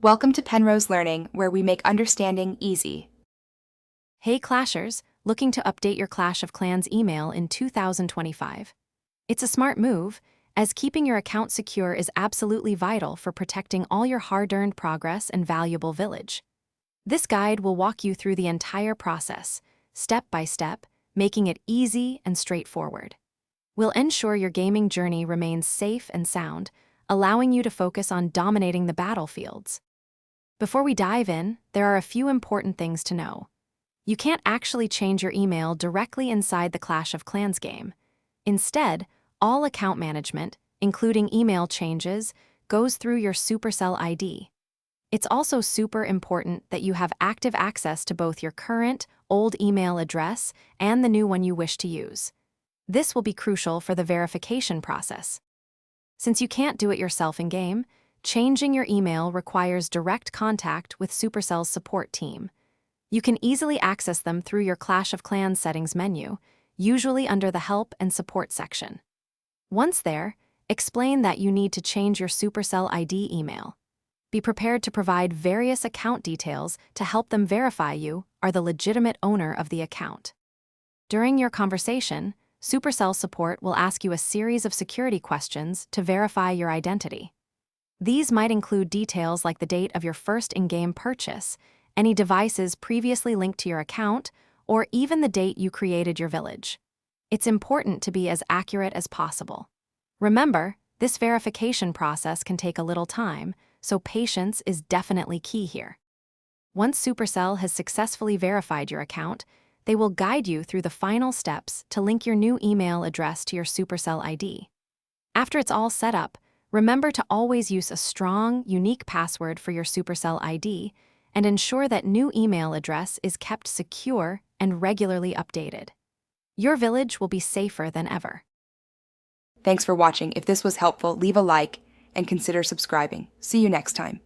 Welcome to Penrose Learning, where we make understanding easy. Hey Clashers, looking to update your Clash of Clans email in 2025. It's a smart move, as keeping your account secure is absolutely vital for protecting all your hard-earned progress and valuable village. This guide will walk you through the entire process, step by step, making it easy and straightforward. We'll ensure your gaming journey remains safe and sound, allowing you to focus on dominating the battlefields. Before we dive in, there are a few important things to know. You can't actually change your email directly inside the Clash of Clans game. Instead, all account management, including email changes, goes through your Supercell ID. It's also super important that you have active access to both your current, old email address and the new one you wish to use. This will be crucial for the verification process. Since you can't do it yourself in-game, changing your email requires direct contact with Supercell's support team. You can easily access them through your Clash of Clans settings menu, usually under the Help and Support section. Once there, explain that you need to change your Supercell ID email. Be prepared to provide various account details to help them verify you are the legitimate owner of the account. During your conversation, Supercell support will ask you a series of security questions to verify your identity. These might include details like the date of your first in-game purchase, any devices previously linked to your account, or even the date you created your village. It's important to be as accurate as possible. Remember, this verification process can take a little time, so patience is definitely key here. Once Supercell has successfully verified your account, they will guide you through the final steps to link your new email address to your Supercell ID. After it's all set up, remember to always use a strong, unique password for your Supercell ID and ensure that new email address is kept secure and regularly updated. Your village will be safer than ever. Thanks for watching. If this was helpful, leave a like and consider subscribing. See you next time.